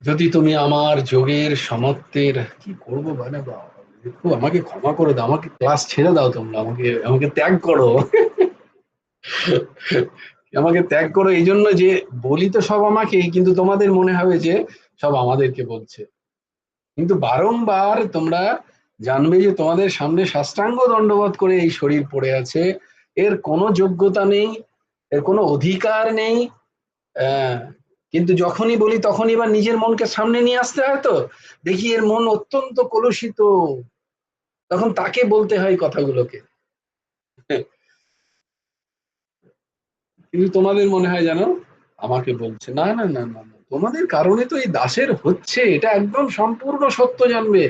যদি তুমি আমার যোগের সমত্বের কি করবো মানে বাবা, দেখো আমাকে ক্ষমা করে দাও, আমাকে ক্লাস ছেড়ে দাও, তোমরা আমাকে আমাকে ত্যাগ করো, আমাকে ত্যাগ করো, এই জন্য যে বলি তো সব আমাকেই, কিন্তু তোমাদের মনে হবে যে সব আমাদেরকে বলছে, কিন্তু বারংবার তোমরা জানবে যে তোমাদের সামনে সাষ্টাঙ্গ দণ্ডবত করে এই শরীর পড়ে আছে, এর কোনো যোগ্যতা নেই, এর কোনো অধিকার নেই। আহ, কিন্তু যখনই বলি তখনই এবার নিজের মনকে সামনে নিয়ে আসতে হয়, তো দেখি এর মন অত্যন্ত কলুষিত, তখন তাকে বলতে হয় কথাগুলোকে। কিন্তু তোমাদের মনে হয় জানো আমাকে বলছে, না না না না না, তোমাদের কারণে তো এই দাসের হচ্ছে, এটা একদম সম্পূর্ণ সত্য জানবে।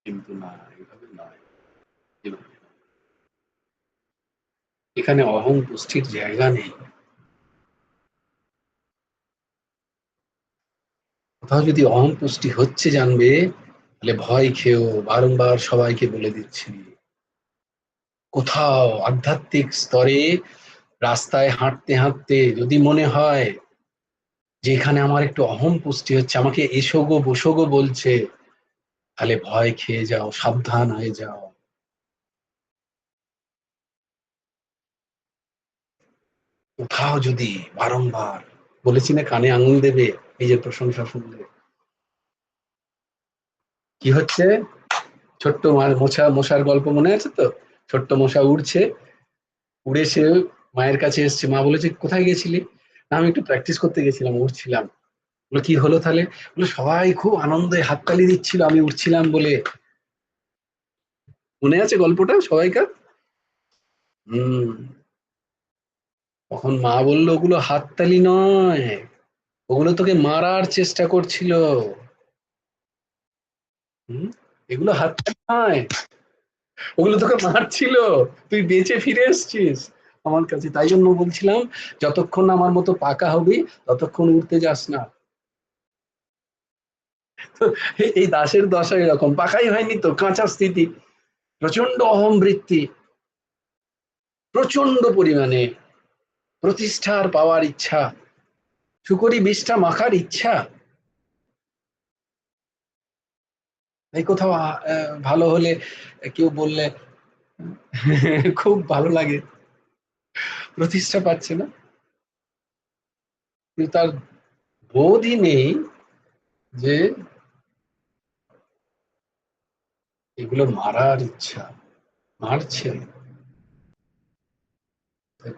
কিন্তু না, এভাবে নয়, এভাবে নয়। এখানে অহং পুষ্টির জায়গা নেই। কোথাও যদি অহং পুষ্টি হচ্ছে জানবে, তাহলে ভয় খেয়েও বারংবার সবাইকে বলে দিচ্ছি, কোথাও আধ্যাত্মিক স্তরে রাস্তায় হাঁটতে হাঁটতে যদি মনে হয় যে এখানে আমার একটু অহং পুষ্টি হচ্ছে, আমাকে এসো গো বসো গো বলছে, তাহলে ভয় খেয়ে যাও, সাবধান হয়ে যাও। কোথাও যদি বারংবার, বলেছি না কানে আঙুল দেবে নিজের প্রশংসা শুনলে, কি হচ্ছে, ছোট্ট মশার গল্প মনে আছে তো, ছোট্ট মশা উড়ছে, উড়ে সে মায়ের কাছে এসছে, মা বলেছে কোথায় গেছিলি, না আমি একটু প্র্যাকটিস করতে গেছিলাম, উড়ছিলাম। বলে কি হলো তাহলে, বলে সবাই খুব আনন্দে হাততালি দিচ্ছিল আমি উঠছিলাম বলে। মনে আছে গল্পটা সবাইকার? হম। তখন মা বললো ওগুলো হাততালি নয়, ওগুলো তোকে মারার চেষ্টা করছিল। হম, এগুলো হাততালি নয়, ওগুলো তোকে মারছিল, তুই বেঁচে ফিরে এসেছিস আমার কাছে, তাই জন্য বলছিলাম যতক্ষণ আমার মতো পাকা হবি ততক্ষণ উঠতে যাস না। তো এই দাসের দশা এরকম, পাকাই হয়নি তো, কাঁচা স্থিতি, প্রচন্ড অহম বৃত্তি, প্রচন্ড পরিমাণে। প্রতিষ্ঠার পাওয়ার ইচ্ছা, শুকরি বিষটা মাখার ইচ্ছা। এই কোথাও ভালো হলে কেউ বললে খুব ভালো লাগে, প্রতিষ্ঠা পাচ্ছে না, কিন্তু তার বোধই নেই যে এগুলো মারার ইচ্ছা, মারছে,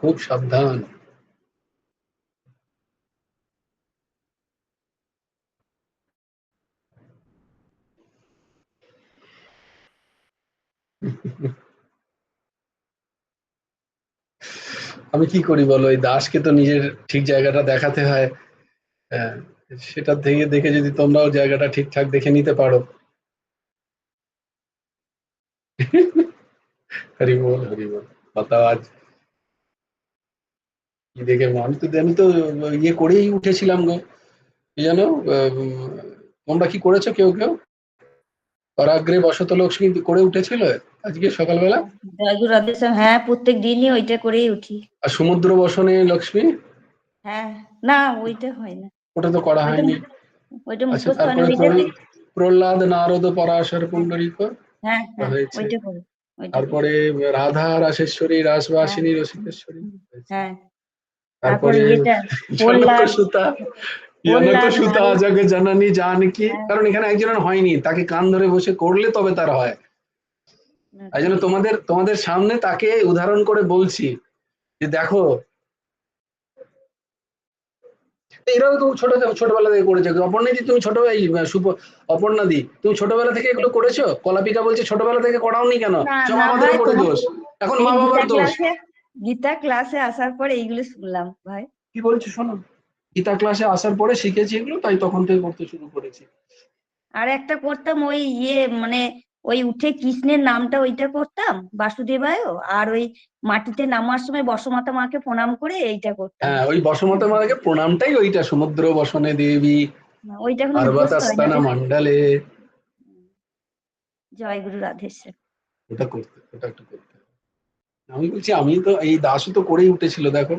খুব সাবধান। আমি কি করি বলো, এই দাসকে তো নিজের ঠিক জায়গাটা দেখাতে হয়। হ্যাঁ, সেটা থেকে দেখে যদি তোমরাও জায়গাটা ঠিকঠাক দেখে নিতে পারো। হরি বল, হরি বল। बताओ আজ কি দেখে, আমি তো ইয়ে করেই উঠেছিলাম গো, কি জানো, তোমরা কি করেছো কেউ কেউ? পরাগ্রে বসত লক্ষ্মী করে উঠেছিল আজকে সকালবেলা? জয়গুরু রাধেশ্যাম, হ্যাঁ প্রত্যেক দিনই ওইটা করেই উঠি। আর সমুদ্র বসনে লক্ষ্মী? হ্যাঁ, না ওইটা হয় না, ওটা তো করা ওইটা হয়নি। ওইটা আচ্ছা, মুখস্থ হয় না, তারপরে ওইটা প্রহ্লাদ, নারদ, পরাশর, হ্যাঁ পুণ্ডরীক হ্যাঁ হ্যাঁ হয়েছে। ওইটা করি, ওইটা করি। তারপরে রাধা, রাসেশ্বরী, হ্যাঁ রাসবাসিনী, রসিকেশ্বরী হয়েছে। হ্যাঁ, তারপরে তারপরে ইয়েটা জনক প্রহ্লাদ, সুতা, জনক প্রহ্লাদ সুতা নারদ। জগে জননী জানকী, হ্যাঁ, কারণ এখানে একজনের হয়নি, তাকে কান ধরে বসে করলে তবে তার হয়। এই জন্য আচ্ছা, তোমাদের সামনে তাকে উদাহরণ করে বলছি যে দেখো, এরাও তো ছোটবেলা থেকে করেছে। অপর্ণাদি তুমি অপর্ণাদি তুমি ছোটবেলা থেকে এগুলো করেছো? কলাপিকা বলছে ছোটবেলা থেকে করাওনি কেন? না সব না আমাদের ভাই, উপরে তোমার দোষ, এখন এই মা বাবার দোষ। গীতা ক্লাসে আসার পরে এইগুলো শুনলাম ভাই। কি বলছো শোনো, গীতা ক্লাসে আসার পরে শিখেছি এগুলো, তাই তখন থেকে করতে শুরু করেছি। আর একটা করতাম ওই মানে ওই উঠে কৃষ্ণের নামটা ওইটা করতাম, বাসুদেবায়, আর ওই মাটিতে নামার সময় বসমাতা মাকে প্রণাম করে এইটা করতাম। হ্যাঁ, ওই বসমতা মাকে প্রণামটাই ওইটা, সমুদ্র বসনে দেবী ওইটা এখন মুখস্থ হয় না। পার্বতাস্তানা মণ্ডলে, জয় গুরু রাধেশ্যাম। ওটা একটু করতে হবে। আমি বলছি, আমি তো এই দাসও তো করেই উঠেছিল দেখো।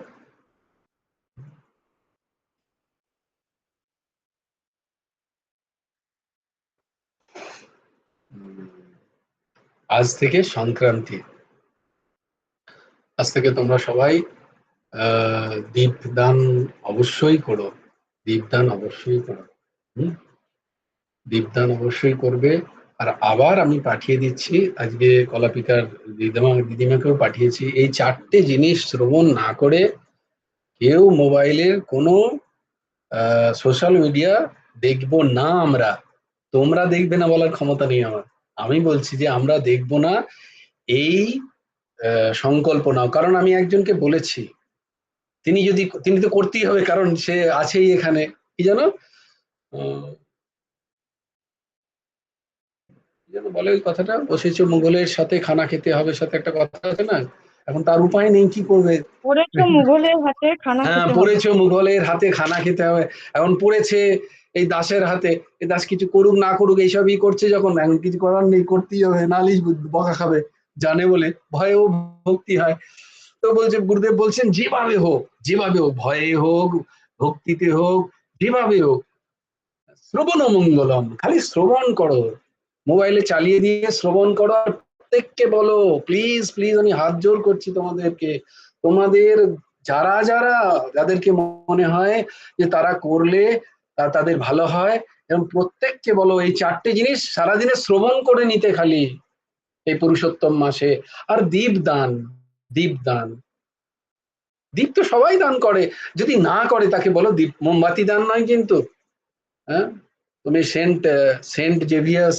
আজ থেকে সংক্রান্তি, আজ থেকে তোমরা সবাই দীপদান অবশ্যই করো, দীপদান অবশ্যই করো। দীপদান অবশ্যই করবে। আর আবার আমি পাঠিয়ে দিচ্ছি, আজকে কলাপিকার দিদিমাকেও পাঠিয়েছি, এই 4টে জিনিস শ্রবণ না করে কেউ মোবাইলের কোনো সোশ্যাল মিডিয়া দেখবো না আমরা। তোমরা দেখবে না বলার ক্ষমতা নেই আমার, আমি বলছি যে আমরা দেখবো না, এই সংকল্প নাও। কারণ আমি একজনকে বলেছি, তিনি তো করতেই হবে, কারণ সে আছেই এখানে, কি জানো, বলে ওই কথাটা, বসেছে মুঘলের সাথে খানা খেতে হবে, সাথে একটা কথা আছে না, এখন তার উপায় নেই, কি করবে। পড়েছো মুঘলের হাতে খানা হ্যাঁ, খেতে হবে। পড়েছে মুঘলের হাতে খানা খেতে হবে, এখন পড়েছে এই দাসের হাতে, এই দাস কিছু করুক না করুক এইসবই করছে, যখন এখন কিছু করার নেই, করতেই হবে, নাহলে বকা খাবে, জানে বলে ভয়েও ভক্তি হয়। তো বলছে, গুরুদেব বলছেন যেভাবে হোক, যেভাবে হোক, ভয়ে হোক, ভক্তিতে হোক, যেভাবে হোক, শ্রবণ মঙ্গলম, খালি শ্রবণ করো, মোবাইলে চালিয়ে দিয়ে শ্রবণ করো। আর প্রত্যেককে বলো, প্লিজ প্লিজ, আমি হাত জোর করছি তোমাদেরকে, তোমাদের যাদেরকে মনে হয় যে তারা করলে তাদের ভালো হয়, এবং প্রত্যেককে বলো এই 4টে জিনিস সারাদিনে শ্রবণ করে নিতে, খালি এই পুরুষোত্তম মাসে। আর দীপদান, দীপদান, দীপ তো সবাই দান করে, যদি না করে তাকে বলো দীপ, মোমবাতি দান নয় কিন্তু। হ্যাঁ, তুমি সেন্ট জেভিয়ার্স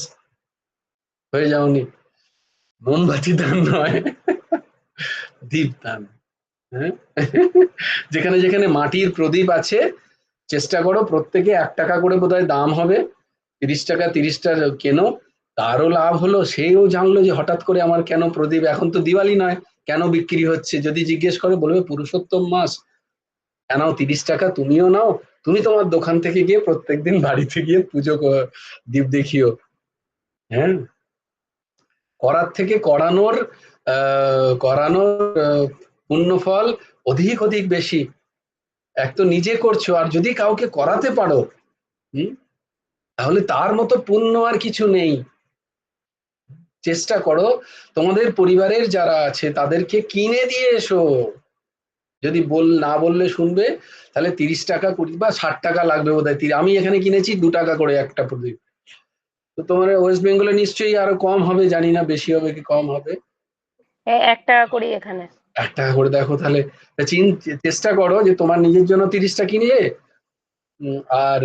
হয়ে যাওনি, মোমবাতি দান নয়, দীপদান। হ্যাঁ, যেখানে যেখানে মাটির প্রদীপ আছে, চেষ্টা করো প্রত্যেকে 1 টাকা করে বোধহয় দাম হবে, 30 টাকা 30টা কেনো, তারও লাভ হলো, সেও জানলো যে হঠাৎ করে আমার কেন প্রদীপ, এখন তো দিওয়ালি নয়, কেন বিক্রি হচ্ছে, যদি জিজ্ঞেস করে বলবে পুরুষোত্তম মাস, নাও 30 টাকা, তুমিও নাও, তুমি তোমার দোকান থেকে গিয়ে প্রত্যেকদিন বাড়িতে গিয়ে দীপ দেখিও। হ্যাঁ, করার থেকে করানোর পুণ্যফল অধিক অধিক বেশি। এক তো নিজে করছো, আর যদি কাউকে করাতে পারো তাহলে তার মতো পুণ্য আর কিছু নেই। চেষ্টা করো তোমাদের পরিবারের যারা আছে তাদেরকে কিনে দিয়ে এসো। যদি না বললে শুনবে, তাহলে 30 টাকা 20 বা 60 টাকা লাগবে বোধহয়। আমি এখানে কিনেছি 2 টাকা করে একটা প্রদীপ। তো তোমার ওয়েস্ট বেঙ্গলে নিশ্চয়ই আরো কম হবে, জানি না বেশি হবে কি কম হবে। 1 টাকা করে এখানে। 1 টাকা করে, দেখো তাহলে চেষ্টা করো যে তোমার নিজের জন্য 30টা কিনে, আর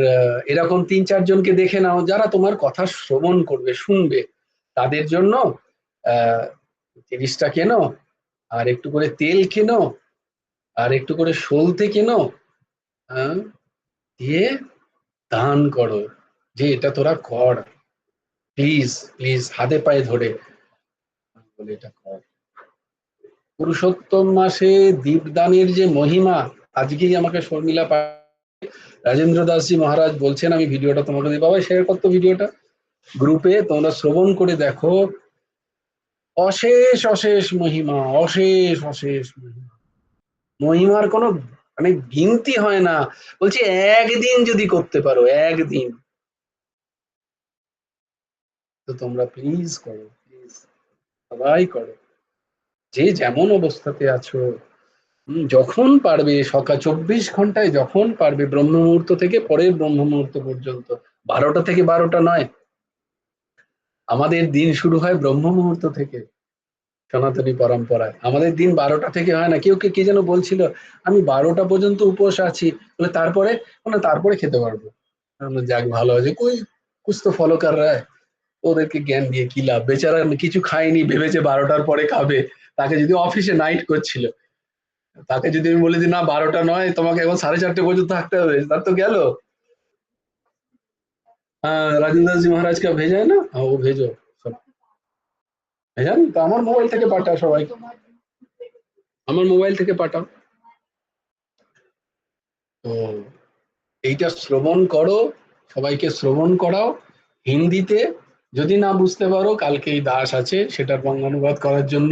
এরকম 3-4 জনকে দেখে নাও যারা তোমার কথা শ্রবণ করবে, শুনবে, তাদের জন্য 30টা কেনো, আর একটু করে তেল কেনো, আর একটু করে সলতে কেনো, দিয়ে দান করো, যে এটা তোরা কর, প্লিজ প্লিজ, হাতে পায়ে ধরে বলে এটা কর। পুরুষোত্তম মাসে দীপদানের যে মহিমা, আজকেই আমাকে শর্মিলা রাজেন্দ্র দাসজি মহারাজ বলছেন, আমি ভিডিওটা তোমাকে দিয়ে বাবা শেয়ার করতো, ভিডিওটা গ্রুপে তোমরা শ্রবণ করে দেখো। অশেষ অশেষ মহিমা, অশেষ অশেষ মহিমা, মহিমার কোনো মানে গিনতি হয় না। বলছি একদিন যদি করতে পারো, একদিন, তো তোমরা প্লিজ করো, প্লিজ সবাই করো, যে যেমন অবস্থাতে আছো। যখন পারবে, সকাল 24 ঘন্টায় যখন পারবে, ব্রহ্ম মুহূর্ত থেকে পরের ব্রহ্ম মুহূর্ত পর্যন্ত, 12টা থেকে 12টা নয়, আমাদের দিন শুরু হয় ব্রহ্ম মুহূর্ত থেকে। সনাতনী পরম্পরায় আমাদের দিন 12টা থেকে হয় না। কেউ কে যেন বলছিল আমি 12টা পর্যন্ত উপোস আছি, তারপরে তারপরে খেতে পারবো। যাক ভালো আছে, কই কুছ তো ফলো কর রা হ্যায়, ওদেরকে জ্ঞান দিয়ে কি লাভ, বেচারা কিছু খায়নি, ভেবেছে 12টার পরে খাবে। তাকে যদি অফিসে নাইট করছিল, তাকে যদি আমি বলি যে না 12টা নয়, তোমাকে এখন 4:30 পর্যন্ত থাকতে হবে, তার তো গেল। हाँ राजेंद्र जी महाराज का भेजा है ना, हाँ वो भेजो सब, भेजा तो আমার মোবাইল থেকে পাঠাও, সবাই আমার মোবাইল থেকে পাঠাও। তো এইটা শ্রবণ করো, সবাইকে শ্রবণ করাও হিন্দিতে। যদি না বুঝতে পারো, কালকে এই দাস আছে সেটার বঙ্গানুবাদ করার জন্য,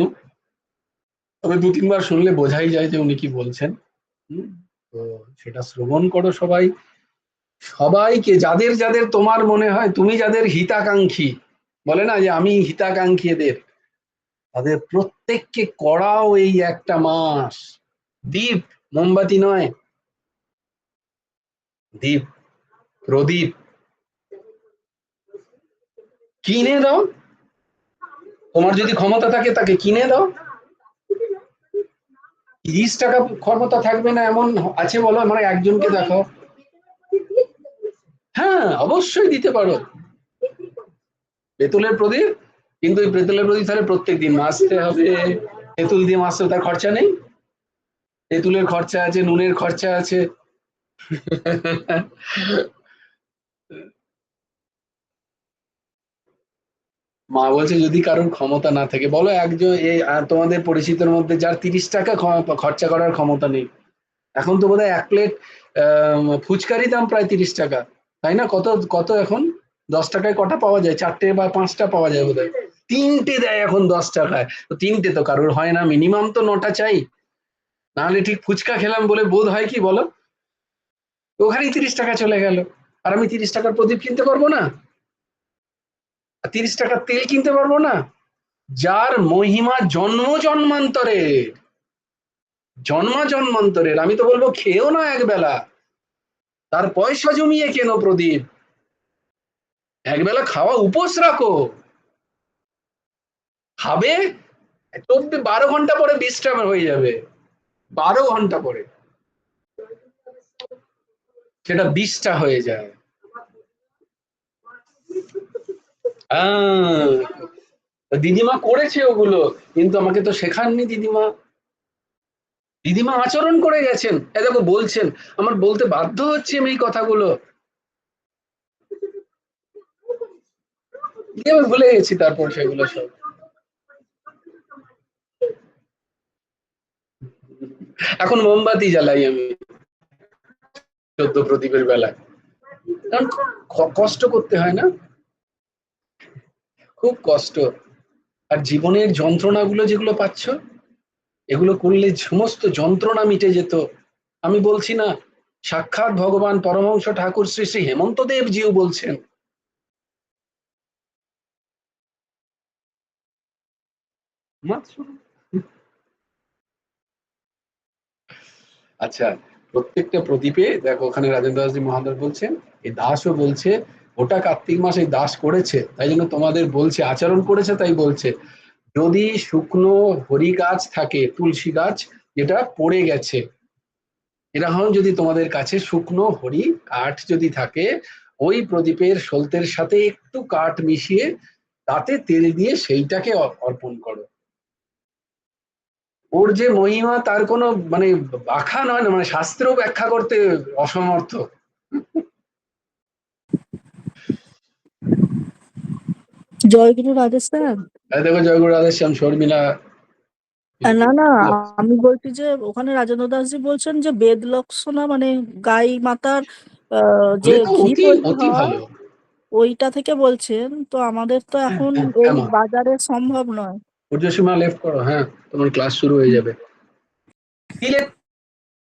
তবে 2-3 বার শুনলে বোঝাই যায় যে উনি কি বলছেন। তো সেটা শ্রবণ করো সবাই, সবাইকে, যাদের যাদের তোমার মনে হয় তুমি যাদের হিতাকাঙ্ক্ষী, বলে না যে আমি হিতাকাঙ্ক্ষী এদের, তাদের প্রত্যেককে করাও এই একটা মাস। দীপ, মোমবাতি নয়, দীপ, প্রদীপ কিনে দাও। তোমার যদি ক্ষমতা থাকে তাকে কিনে দাও। 30 টাকা ক্ষমতা থাকবে না এমন আছে বলো, মানে একজনকে দেখাও। হ্যাঁ অবশ্যই দিতে পারো পেতলের প্রদীপ, কিন্তু ওই পেতলের প্রদীপ তাহলে প্রত্যেকদিন মাজতে হবে। তেঁতুল দিয়ে মাজতে, তার খরচা নেই, তেঁতুলের খরচা আছে, নুনের খরচা আছে। মা বলছে যদি কারোর ক্ষমতা না থাকে, বলো একজন তোমাদের পরিচিতের মধ্যে যার 30 টাকা খরচা করার ক্ষমতা নেই। এখন তো বোধহয় 1 প্লেট ফুচকারই দাম প্রায় 30 টাকা, তাই না? কত কত এখন 10 টাকায় কটা পাওয়া যায়? 4টে বা 5টা পাওয়া যায় বোধহয়। 3টে দেয় এখন 10 টাকায়। তো 3টে তো কারোর হয় না, মিনিমাম তো 9টা চাই, নাহলে ঠিক ফুচকা খেলাম বলে বোধ হয় কি বলো? ওখানেই 30 টাকা চলে গেল। আর আমি 30 টাকার প্রদীপ কিনতে পারবো না, 30 টাকার তেল কিনতে পারবো না। যার মহিমা জন্ম জন্মান্তরের, জন্মান্তরের, আমি তো বলবো খেয়েও না একবেলা, তার পয়সা জমিয়ে কেন প্রদীপ, একবেলা খাওয়া উপোস রাখো, খাবে 12 ঘন্টা পরে বিশ্রাম হয়ে যাবে, 12 ঘন্টা পরে সেটা 20টা হয়ে যায়। দিদিমা করেছে ওগুলো, কিন্তু আমাকে তো শেখাননি দিদিমা। দিদিমা আচরণ করে গেছেন, দেখো বলছেন, আমার বলতে বাধ্য হচ্ছে আমি এই কথাগুলো, আমি ভুলে গেছি তারপর সেগুলো সব। এখন মোমবাতি জ্বালাই আমি 14 প্রদীপের বেলায়, কারণ কষ্ট করতে হয় না, খুব কষ্ট। আর জীবনের যন্ত্রণাগুলো যেগুলো পাচ্ছ, এগুলো করলে সমস্ত যন্ত্রণা মিটে যেত। আমি বলছি না, সাক্ষাৎ ভগবান পরমহংস ঠাকুর শ্রী শ্রী হেমন্ত দেবজিও বলছেন। আচ্ছা, প্রত্যেকটা প্রদীপে দেখো, ওখানে রাজেন্দ্র দাসজি মহাদর বলছেন, এই দাসও বলছে ওটা কার্তিক মাস এই দাস করেছে, তাই জন্য তোমাদের বলছে, আচরণ করেছে তাই বলছে, যদি শুকনো হরি গাছ থাকে, তুলসী গাছ যেটা পড়ে গেছে, এরকম যদি তোমাদের কাছে শুকনো হরি কাঠ যদি থাকে, ওই প্রদীপের সলতের সাথে একটু কাঠ মিশিয়ে তাতে তেল দিয়ে সেইটাকে অর্পণ করো। ওর যে মহিমা তার কোনো মানে ব্যাখ্যা নয় না, মানে শাস্ত্রেও ব্যাখ্যা করতে অসমর্থ। জয়গুরু রাজেশ্যাম। দেখো জয়গুরু রাধেশ্যাম, শর্মিলা। না না, আমি বলছি যে ওখানে রাজেন্দ্র দাসজি বলছেন যে বেদ লক্ষণা মানে গাই মাতার যে ঘি অতি তৈরি অতি হয় ভালো। ওইটা থেকে বলছেন। তো আমাদের তো এখন এই বাজারে সম্ভব নয়। সূর্যসীমা লেফট করো, হ্যাঁ তোমার ক্লাস শুরু হয়ে যাবে।